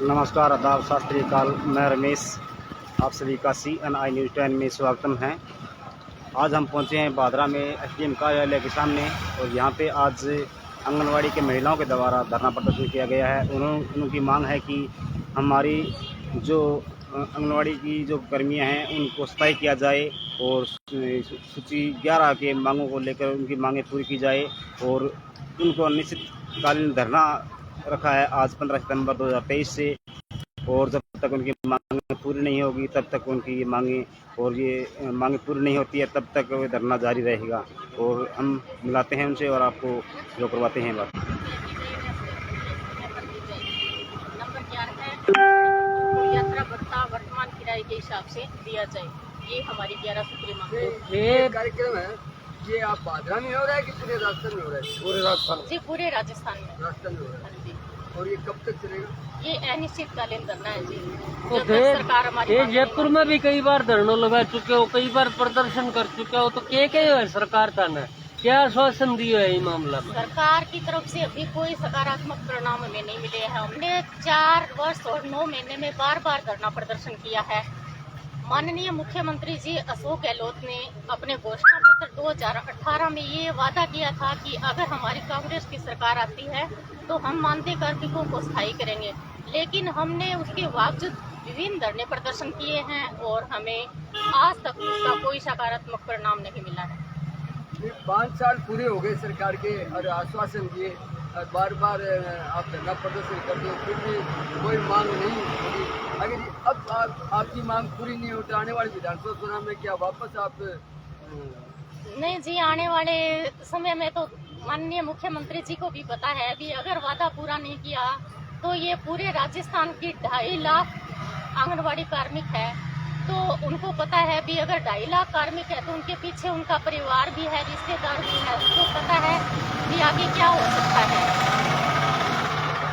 नमस्कार, आदाब, सत श्री अकाल। मैं रमेश, आप सभी का CNI न्यूज़ 10 में स्वागतम है। आज हम पहुंचे हैं बादरा में SDM कार्यालय के सामने और यहां पे आज आंगनवाड़ी के महिलाओं के द्वारा धरना प्रदर्शन किया गया है। उनकी मांग है कि हमारी जो आंगनवाड़ी की जो कर्मियां हैं उनको स्थायी किया जाए और सूची 11 के मांगों को लेकर उनकी मांगें पूरी की जाए और उनको अनिश्चितकालीन धरना रखा है आज 15 सितंबर 2023 से, और जब तक उनकी मांगें पूरी नहीं होगी तब तक उनकी ये मांगें पूरी नहीं होती है तब तक वो धरना जारी रहेगा। और हम मिलाते हैं उनसे और आपको जो करवाते हैं बात। नंबर 11 है यात्रा भत्ता वर्तमान किराए के हिसाब से दिया जाए, ये हमारी 11 सूत्री मांग है। ये कार्यक्रम है ये आप बादरा में हो रहा है कि पूरे राजस्थान में हो रहा है? पूरे राजस्थान जी, पूरे राजस्थान में में हो रहा है। जी। और ये कब तक चलेगा? ये अनिश्चितकालीन धरना है जी। तो जब तक सरकार हमारी ये मांग जयपुर में भी कई बार धरना लगा चुके हो, कई बार प्रदर्शन कर चुके हो, तो क्या है सरकार का ना क्या आश्वासन दिया है इस मामला में? सरकार की तरफ से अभी कोई सकारात्मक परिणाम हमें नहीं मिले हैं। हमने 4 वर्ष और 9 महीने में बार बार धरना प्रदर्शन किया है। माननीय मुख्यमंत्री जी अशोक गहलोत ने अपने घोषणा पत्र 2018 में ये वादा किया था कि अगर हमारी कांग्रेस की सरकार आती है तो हम मानदेय कार्मिकों को स्थायी करेंगे, लेकिन हमने उसके बावजूद विभिन्न धरने प्रदर्शन किए हैं और हमें आज तक उसका कोई सकारात्मक परिणाम नहीं मिला है। 5 साल पूरे हो गए सरकार के और आश्वासन दिए और बार बार आप धरना प्रदर्शन करते हो फिर भी कोई मांग नहीं होगी। अगर अब आपकी मांग पूरी नहीं होती आने वाले विधानसभा चुनाव में क्या वापस आप? नहीं जी, आने वाले समय में तो माननीय मुख्यमंत्री जी को भी पता है भी अगर वादा पूरा नहीं किया तो ये पूरे राजस्थान की 2.5 लाख आंगनवाड़ी कार्मिक है, तो उनको पता है भी अगर 2.5 लाख कार्मिक है तो उनके पीछे उनका परिवार भी है, रिश्तेदार भी है, उनको पता है भी आगे क्या हो सकता है।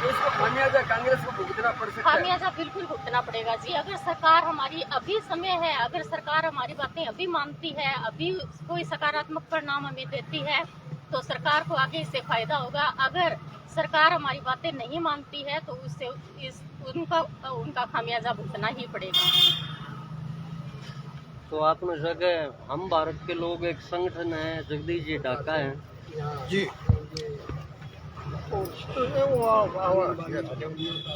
इसको खामियाजा कांग्रेस को भुगतना पड़ सकता है। खामियाजा बिल्कुल भुगतना पड़ेगा जी। अगर सरकार हमारी अभी समय है, अगर सरकार हमारी बातें अभी मानती है, अभी कोई सकारात्मक परिणाम हमें देती है तो सरकार को आगे इससे फायदा होगा। अगर सरकार हमारी बातें नहीं मानती है तो उससे उनका खामियाजा भुगतना ही पड़ेगा। तो आपने जगह हम भारत के लोग एक संगठन है, जगदीश जी ढाका है जी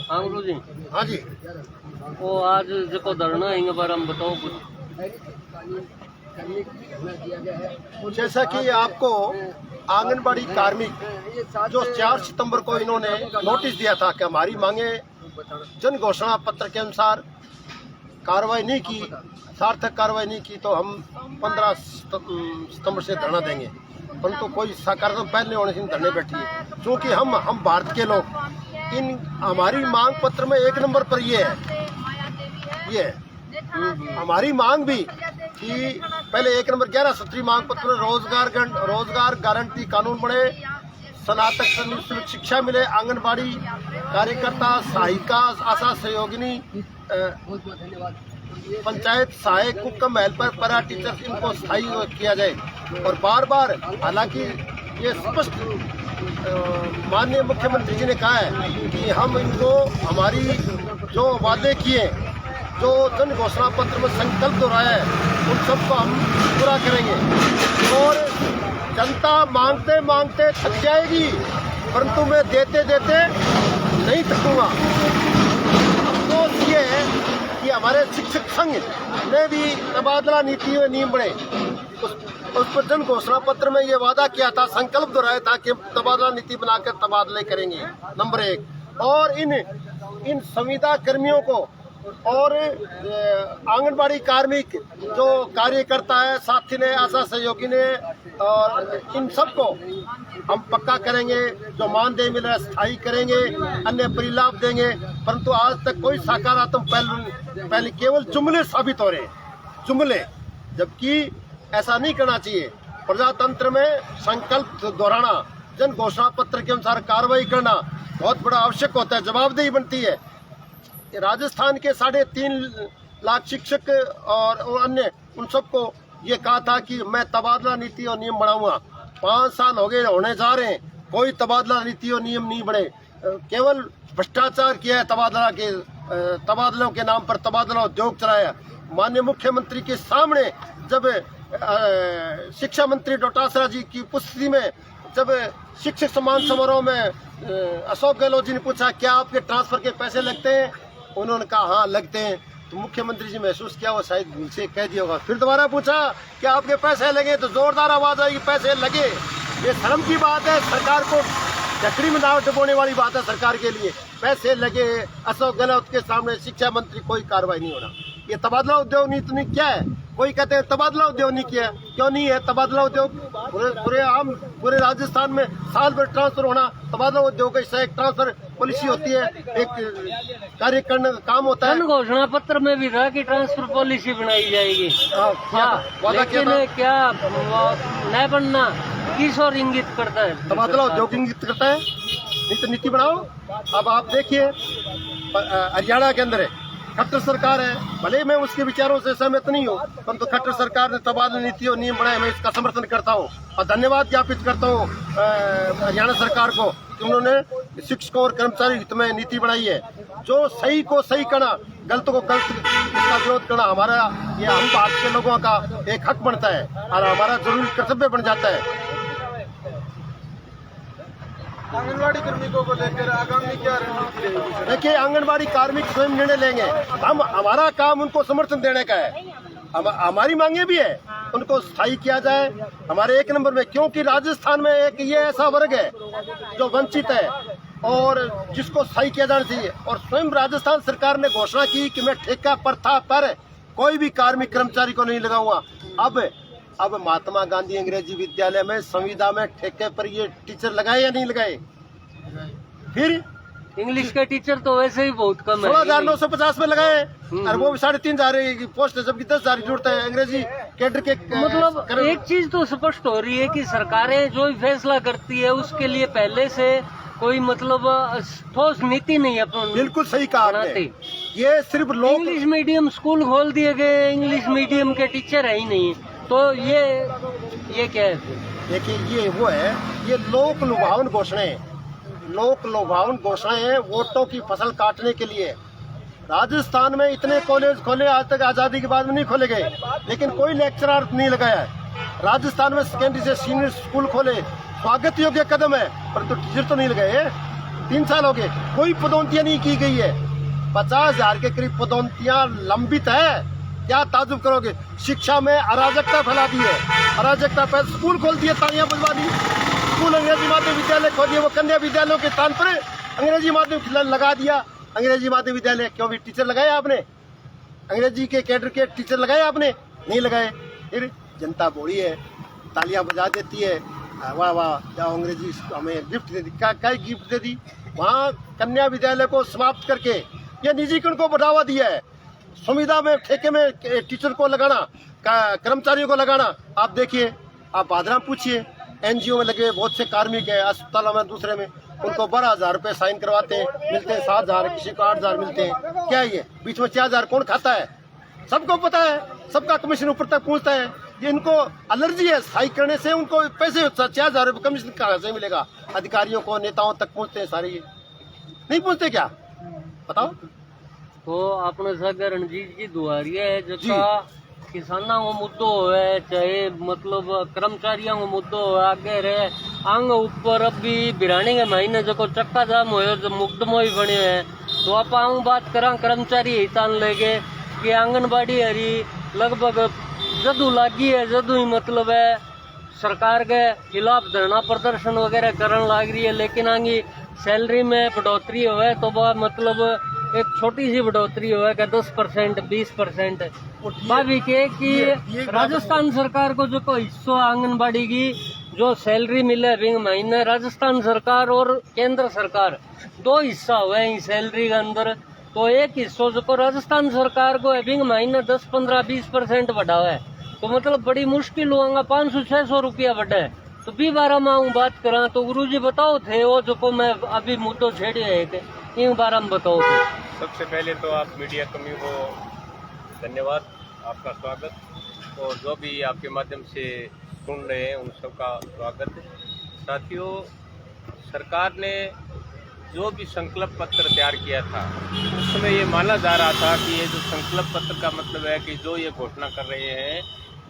हाँ गुरु जी। हाँ जी, वो आज जो धरना है बार हम बताओ कुछ। जैसा कि आपको आंगनबाड़ी कार्मिक जो 4 सितंबर को इन्होंने नोटिस दिया था कि हमारी मांगे जन घोषणा पत्र के अनुसार कार्रवाई नहीं की, सार्थक कार्रवाई नहीं की तो हम 15 सितंबर से धरना देंगे, परंतु कोई सकारात्मक पहल नहीं होने से धरने बैठी है। क्योंकि हम भारत के लोग हमारी मांग पत्र में 1 नंबर पर ये है हमारी मांग भी कि पहले 1 नंबर 11 सूत्री मांग पत्र में रोजगार गारंटी कानून बने, स्नातक निःशुल्क शिक्षा मिले, आंगनबाड़ी कार्यकर्ता, सहायिका, आशा सहयोगिनी, पंचायत सहायक, कुकम, हेल्पर, पैरा टीचर इनको स्थायी किया जाए। और बार बार हालांकि ये स्पष्ट माननीय मुख्यमंत्री जी ने कहा है कि हम इनको हमारी जो वादे किए, जो जन घोषणा पत्र में संकल्प दोहराया है उन सबको हम पूरा करेंगे। और जनता मांगते मांगते थक जाएगी, परंतु मैं देते देते नहीं थकूंगा। अफसोस ये है कि हमारे शिक्षक संघ ने भी तबादला नीति में नियम बने, उस पर जन घोषणा पत्र में ये वादा किया था, संकल्प दोहराया था कि तबादला नीति बनाकर तबादले करेंगे। नंबर 1 और इन संविदा कर्मियों को और आंगनबाड़ी कार्मिक जो कार्यकर्ता है, साथी ने, आशा सहयोगी ने, और इन सबको हम पक्का करेंगे, जो मानदेय मिल रहा है स्थायी करेंगे, अन्य परिलाभ देंगे। परंतु आज तक कोई सकारात्मक पहले केवल जुमले साबित हो रहे हैं, जुमले, जबकि ऐसा नहीं करना चाहिए। प्रजातंत्र में संकल्प दोहराना, जन घोषणा पत्र के अनुसार कार्रवाई करना बहुत बड़ा आवश्यक होता है, जवाबदेही बनती है। राजस्थान के 3.5 लाख शिक्षक और अन्य उन सबको ये कहा था कि मैं तबादला नीति और नियम बनाऊंगा। 5 साल हो गए होने जा रहे हैं, कोई तबादला नीति और नियम नहीं बने। केवल भ्रष्टाचार किया है, तबादलों के नाम पर तबादला उद्योग चलाया। माननीय मुख्यमंत्री के सामने जब शिक्षा मंत्री डोटासरा जी की उपस्थिति में जब शिक्षक सम्मान समारोह में अशोक गहलोत जी ने पूछा क्या आपके ट्रांसफर के पैसे लगते हैं, उन्होंने कहा हाँ लगते हैं। तो मुख्यमंत्री जी महसूस किया वो शायद उनसे कह दिया होगा। फिर दोबारा पूछा कि आपके पैसे लगे, तो जोरदार आवाज आई पैसे लगे। ये शर्म की बात है, सरकार को चकरी में दाव डुबोने वाली बात है सरकार के लिए। पैसे लगे, अशोक गहलोत के सामने शिक्षा मंत्री कोई कार्रवाई नहीं होना। ये तबादला उद्योग नीति क्या है? कोई कहते हैं तबादला उद्योग नहीं किया, क्यों नहीं है तबादला उद्योग? पूरे राजस्थान में साल भर ट्रांसफर होना तबादला उद्योग का एक ट्रांसफर पॉलिसी होती है, एक कार्य करने का काम होता है। घोषणा पत्र में भी रहा कि ट्रांसफर पॉलिसी बनाई जाएगी। लेकिन क्या न बनना किस और इंगित करता है? तबादला उद्योग इंगित करता है, नहीं तो नीति बनाओ। अब आप देखिए हरियाणा के अंदर है खट्टर सरकार है, भले मैं उसके विचारों से सहमत नहीं हूँ, परंतु खट्टर सरकार ने तबादला नीति और नियम बनाए, मैं इसका समर्थन करता हूँ और धन्यवाद ज्ञापित करता हूँ हरियाणा सरकार को कि उन्होंने शिक्षकों और कर्मचारी हित में नीति बनाई है। जो सही को सही करना, गलत को गलत इसका विरोध करना हमारा, ये हम भारत के लोगों का एक हक बनता है और हमारा जरूरी कर्तव्य बन जाता है। आंगनबाड़ी कार्मिकों को लेकर आगामी क्या रणनीति रहेगी? देखिए आंगनबाड़ी कार्मिक स्वयं निर्णय लेंगे, हमारा काम उनको समर्थन देने का है। हमारी मांगे भी है उनको स्थायी किया जाए हमारे एक नंबर में, क्योंकि राजस्थान में एक ये ऐसा वर्ग है जो वंचित है और जिसको स्थायी किया जाना चाहिए। और स्वयं राजस्थान सरकार ने घोषणा की कि मैं ठेका प्रथा पर कोई भी कार्मिक कर्मचारी को नहीं लगाऊंगा। अब महात्मा गांधी अंग्रेजी विद्यालय में संविदा में ठेके पर ये टीचर लगाए या नहीं लगाए? फिर इंग्लिश के टीचर तो वैसे ही बहुत कम है, 16,950 में लगाए और वो भी 3,500 की पोस्ट है, जबकि 10,000 की जरूरत है अंग्रेजी कैडर के। मतलब एक चीज तो स्पष्ट हो रही है कि सरकारें जो फैसला करती है उसके लिए पहले से कोई मतलब ठोस नीति नहीं है। बिल्कुल सही कहा आपने। ये सिर्फ लोग इंग्लिश मीडियम स्कूल खोल दिए गए, इंग्लिश मीडियम के टीचर है ही नहीं, तो ये क्या है? देखिए ये वो है, ये लोक लुभावन घोषणाएं हैं वोटों की फसल काटने के लिए। राजस्थान में इतने कॉलेज खोले, आज तक आजादी के बाद में नहीं खोले गए, लेकिन कोई लेक्चरर नहीं लगाया है। राजस्थान में सेकेंडरी से सीनियर स्कूल खोले, स्वागत योग्य कदम है, परंतु टीचर तो नहीं लगाए। 3 साल हो गए, कोई पदोन्नतियां नहीं की गई है। 50,000 के करीब पदोन्नतियां लंबित है। क्या ताजुब करोगे? शिक्षा में अराजकता फैला दी है, अराजकता पर स्कूल खोल दिए, तालियां बजवा दी। स्कूल अंग्रेजी माध्यम विद्यालय खोल दिए, वो कन्या विद्यालयों के स्थान पर अंग्रेजी माध्यम लगा दिया। अंग्रेजी माध्यम विद्यालय क्यों भी टीचर लगाए आपने? अंग्रेजी के कैडर के टीचर लगाए आपने? नहीं लगाए। फिर जनता बोली है, तालियां बजा देती है, वाह वाह जाओ अंग्रेजी हमें गिफ्ट दे दी। क्या गिफ्ट दे दी? वहाँ कन्या विद्यालय को समाप्त करके ये निजीकरण को बढ़ावा दिया है। संविदा में ठेके में टीचर को लगाना, कर्मचारियों को लगाना। आप देखिए, आप भादरा पूछिए, एनजीओ में लगे बहुत से कार्मिक है, अस्पतालों में दूसरे में, उनको 12,000 रुपए साइन करवाते हैं, मिलते हैं 7,000, किसी को 8,000 मिलते हैं। क्या ये बीच में 4,000 कौन खाता है? सबको पता है, सबका कमीशन ऊपर तक पहुंचता है। ये इनको एलर्जी है स्थायी करने से, उनको पैसे 4,000 रुपये कमीशन कहाँ से मिलेगा? अधिकारियों को, नेताओं तक पहुंचते हैं सारे, ये नहीं पहुंचते क्या? बताओ। तो आपने सागर रणजीत जी दुआरिया है जका किसानों को मुद्दो है, चाहे मतलब कर्मचारियों को मुद्दो आगे रहे आंग ऊपर। अभी बिरानी के महीने जो चक्का जाम हो जो मुकदमो बने है, तो आप आऊँ बात करा कर्मचारी हितान लेके कि आंगनबाड़ी हरी लगभग जदू लागी है, जदू ही मतलब है सरकार के खिलाफ धरना प्रदर्शन वगैरह करने लग रही है। लेकिन आगे सैलरी में बढ़ोतरी हुआ तो वह मतलब एक छोटी सी बढ़ोतरी हुआ है 10% 20%। भाभी के कि राजस्थान सरकार को जो कोई हिस्सा आंगनबाड़ी की जो सैलरी मिले विंग महीने, राजस्थान सरकार और केंद्र सरकार 2 हिस्सा हुए हैं सैलरी के अंदर। तो एक हिस्सा जो राजस्थान सरकार को विंग महीने 10, 15, 20% बढ़ा हुआ है, तो मतलब बड़ी मुश्किल होगा 500-600 रुपया बढ़ा है। तो भी बारह में बात करा तो गुरुजी बताओ थे वो जो मैं अभी मुद्दों छेड़े है इन बारे में बताओ। सबसे पहले तो आप मीडिया कर्मियों को धन्यवाद, आपका स्वागत, और जो भी आपके माध्यम से सुन रहे हैं उन सबका स्वागत। साथियों, सरकार ने जो भी संकल्प पत्र तैयार किया था उस समय ये माना जा रहा था कि ये जो संकल्प पत्र का मतलब है कि जो ये घोषणा कर रहे हैं,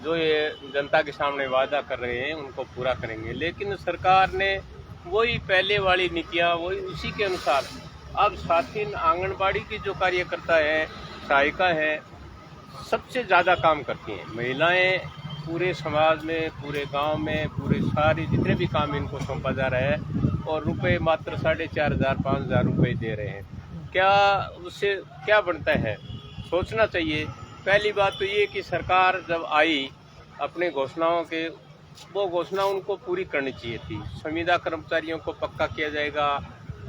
जो ये जनता के सामने वादा कर रहे हैं, उनको पूरा करेंगे। लेकिन सरकार ने वही पहले वाली नीतियाँ, वही उसी के अनुसार अब साथी आंगनबाड़ी की जो कार्यकर्ता है, सहायिका है, सबसे ज़्यादा काम करती हैं। महिलाएं पूरे समाज में, पूरे गांव में, पूरे सारे जितने भी काम इनको सौंपा जा रहा है और रुपए मात्र 4,500 5,000 रुपये दे रहे हैं। क्या उससे क्या बनता है, सोचना चाहिए। पहली बात तो ये कि सरकार जब आई अपने घोषणाओं के, वो घोषणा उनको पूरी करनी चाहिए थी। संविदा कर्मचारियों को पक्का किया जाएगा।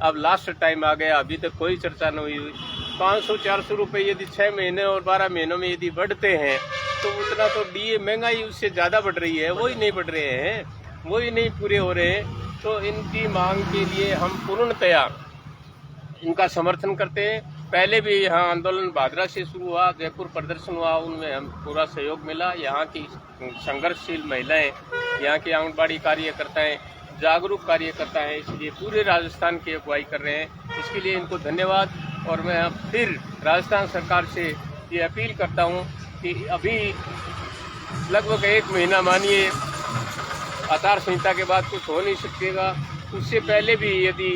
अब लास्ट टाइम आ गया, अभी तक कोई चर्चा नहीं हुई। 500-400 रुपये यदि 6 महीने और 12 महीनों में यदि बढ़ते हैं तो उतना तो डीए महंगाई उससे ज़्यादा बढ़ रही है, वही नहीं बढ़ रहे हैं, वही नहीं पूरे हो रहे हैं। तो इनकी मांग के लिए हम पूर्णतया इनका समर्थन करते हैं। पहले भी यहाँ आंदोलन भादरा से शुरू हुआ, जयपुर प्रदर्शन हुआ, उनमें हम पूरा सहयोग मिला। यहाँ की संघर्षशील महिलाएं, यहाँ की आंगनबाड़ी कार्यकर्ताएं जागरूक कार्यकर्ता हैं, इसलिए पूरे राजस्थान की अगुवाई कर रहे हैं। इसके लिए इनको धन्यवाद। और मैं अब फिर राजस्थान सरकार से ये अपील करता हूँ कि अभी लगभग 1 महीना मानिए आचार संहिता के बाद कुछ हो नहीं सकेगा, उससे पहले भी यदि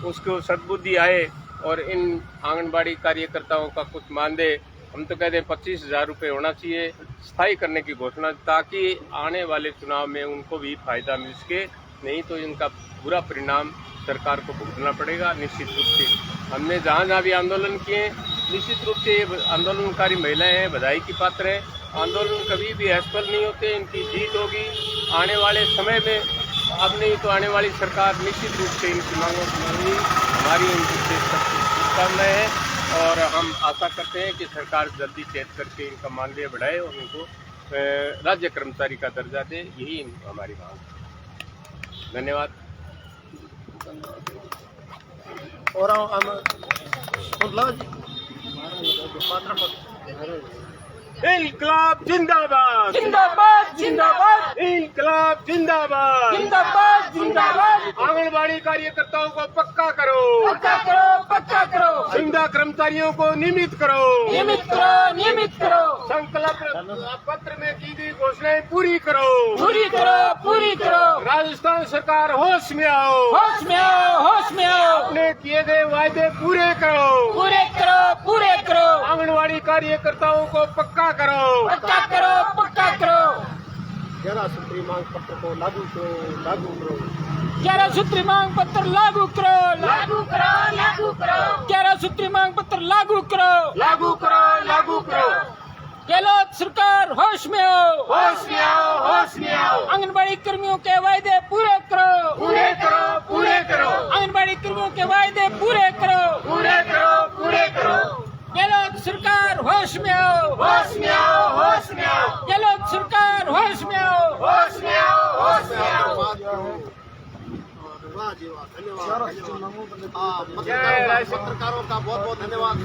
उसको सद्बुद्धि आए और इन आंगनबाड़ी कार्यकर्ताओं का कुछ मानदेय, हम तो कहते हैं 25,000 रुपये होना चाहिए, स्थायी करने की घोषणा, ताकि आने वाले चुनाव में उनको भी फायदा मिल सके। नहीं तो इनका बुरा परिणाम सरकार को भुगतना पड़ेगा निश्चित रूप से। हमने जहाँ भी आंदोलन किए, निश्चित रूप से ये आंदोलनकारी महिलाएं हैं, बधाई की पात्र हैं। आंदोलन कभी भी असफल नहीं होते, इनकी जीत होगी आने वाले समय में। अब नहीं तो आने वाली सरकार निश्चित रूप से इनकी मांगों को मानेगी। हमारी इनकी शुभकामनाएं हैं और हम आशा करते हैं कि सरकार जल्दी चेत करके इनका मानदेय बढ़ाए और उनको राज्य कर्मचारी का दर्जा दे, यही हमारी मांग है। धन्यवाद। और इनकलाब जिंदाबाद, जिंदाबाद जिंदाबाद इनकलाब जिंदाबाद, जिंदाबाद जिंदाबाद। आंगनबाड़ी कार्यकर्ताओं को पक्का करो, पक्का करो, पक्का करो। संविदा कर्मचारियों को नियमित करो, नियमित करो, नियमित करो। संकल्प पत्र में की गई घोषणाएं पूरी करो, पूरी करो, पूरी करो। राजस्थान सरकार होश में आओ, होश में आओ, होश में आओ। अपने किए गए वायदे पूरे करो, पूरे करो, पूरे करो। आंगनबाड़ी कार्यकर्ताओं को पक्का करो, पक्का करो, पक्का करो। 11 सूत्री मांग पत्र को लागू करो, लागू करो। 11 सूत्री मांग पत्र लागू करो, लागू करो, लागू करो। 11 सूत्री मांग पत्र लागू करो, लागू करो, लागू करो। गहलोत सरकार होश में आओ, होश में आओ, होश में आओ। आंगनबाड़ी कर्मियों के वायदे पूरे करो, पूरे करो, पूरे करो, आंगनबाड़ी कर्मियों के वायदे पूरे करो, पूरे करो, पूरे करो। गहलोत सरकार होश में आओ, होश में आओ, होश में आओ, गहलोत सरकार होश में आओ, होश में आओ, होश में आओ। वाह जी वाह, धन्यवाद। पत्रकारों का बहुत बहुत धन्यवाद।